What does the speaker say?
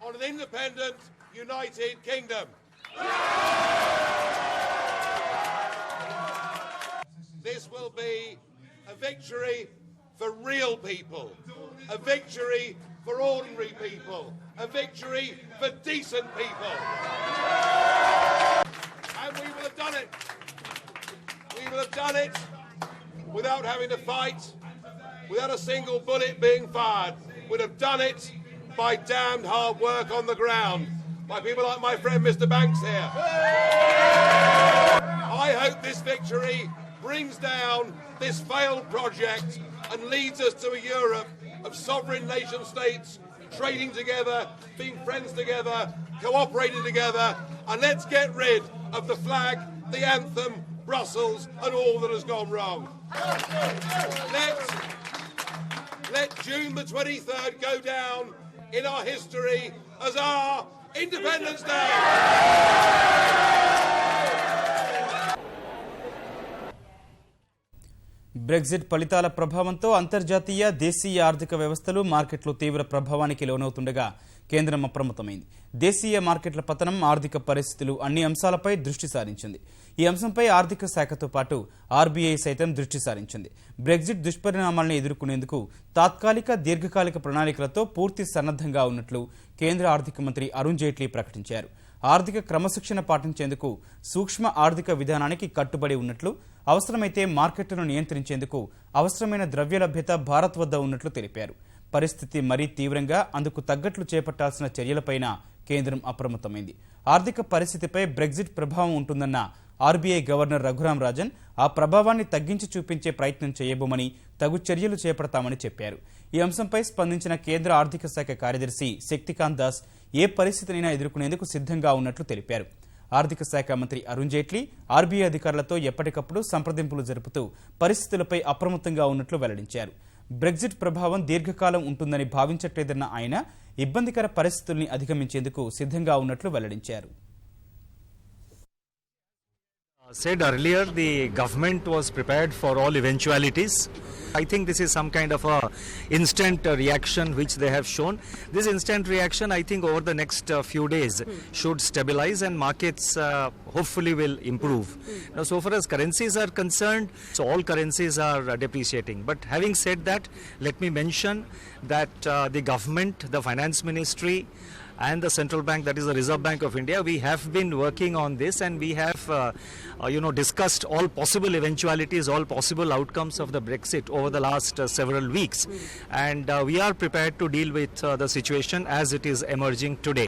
on an independent, united kingdom. This will be a victory for real people, a victory for ordinary people, a victory for decent people. And we will have done it. We will have done it without having to fight, without a single bullet being fired. We'd have done it by damned hard work on the ground, by people like my friend Mr. Banks here. I hope this victory brings down this failed project and leads us to a Europe of sovereign nation states trading together, being friends together, cooperating together, and let's get rid of the flag, the anthem, Brussels and all that has gone wrong. Let June the 23rd go down in our history as our Independence Day. Brexit ఫలితాల ప్రభావంతో అంతర్జాతీయ దేశీయ ఆర్థిక వ్యవస్థలు మార్కెట్లు తీవ్ర ప్రభావానికి లోనవుతుండగా కేంద్రం అప్రమత్తమైంది. దేశీయ మార్కెట్ల పతనం, ఆర్థిక పరిస్థితులు అన్ని అంశాలపై దృష్టి సారించింది. ఈ అంశంపై ఆర్థిక శాఖతో పాటు ఆర్బీఐ సైతం దృష్టి సారించింది. బ్రెగ్జిట్ దుష్పరిణామాలను ఎదుర్కొనేందుకు తాత్కాలిక, దీర్ఘకాలిక ప్రణాళికలతో పూర్తి సన్నద్ధంగా ఉన్నట్లు కేంద్ర ఆర్థిక మంత్రి అరుణ్ జైట్లీ ప్రకటించారు. ఆర్థిక క్రమశిక్షణ పాటించేందుకు సూక్ష్మ ఆర్థిక విధానానికి కట్టుబడి ఉన్నట్లు, అవసరమైతే మార్కెట్లను నియంత్రించేందుకు అవసరమైన ద్రవ్యలభ్యత భారత్ వద్ద ఉన్నట్లు తెలిపారు. పరిస్థితి మరీ తీవ్రంగా అందుకు తగ్గట్లు చేపట్టాల్సిన చర్యలపైన కేంద్రం అప్రమత్తమైంది. ఆర్థిక పరిస్థితిపై బ్రెగ్జిట్ ప్రభావం ఉంటుందన్న ఆర్బీఐ గవర్నర్ రఘురాం రాజన్ ఆ ప్రభావాన్ని తగ్గించి చూపించే ప్రయత్నం చేయబోమని, తగు చర్యలు చేపడతామని చెప్పారు. ఈ అంశంపై స్పందించిన కేంద్ర ఆర్థిక శాఖ కార్యదర్శి శక్తికాంత్ దాస్ ఏ పరిస్థితినైనా ఎదుర్కొనేందుకు సిద్ధంగా ఉన్నట్లు తెలిపారు. ఆర్థిక శాఖ మంత్రి అరుణ్ జైట్లీ ఆర్బీఐ అధికారులతో ఎప్పటికప్పుడు సంప్రదింపులు జరుపుతూ పరిస్థితులపై అప్రమత్తంగా ఉన్నట్లు వెల్లడించారు. బ్రెగ్జిట్ ప్రభావం దీర్ఘకాలం ఉంటుందని భావించట్లేదన్న ఆయన ఇబ్బందికర పరిస్థితుల్ని అధిగమించేందుకు సిద్ధంగా ఉన్నట్లు వెల్లడించారు. Said earlier, the government was prepared for all eventualities. I think this is some kind of a instant reaction which they have shown. This instant reaction, I think, over the next few days should stabilize and markets hopefully will improve. Now, so far as currencies are concerned, so all currencies are depreciating. But having said that, let me mention that the government, the finance ministry, and the central bank, that is the Reserve Bank of India, we have been working on this, and we have discussed all possible eventualities, all possible outcomes of the Brexit over the last several weeks, and we are prepared to deal with the situation as it is emerging today.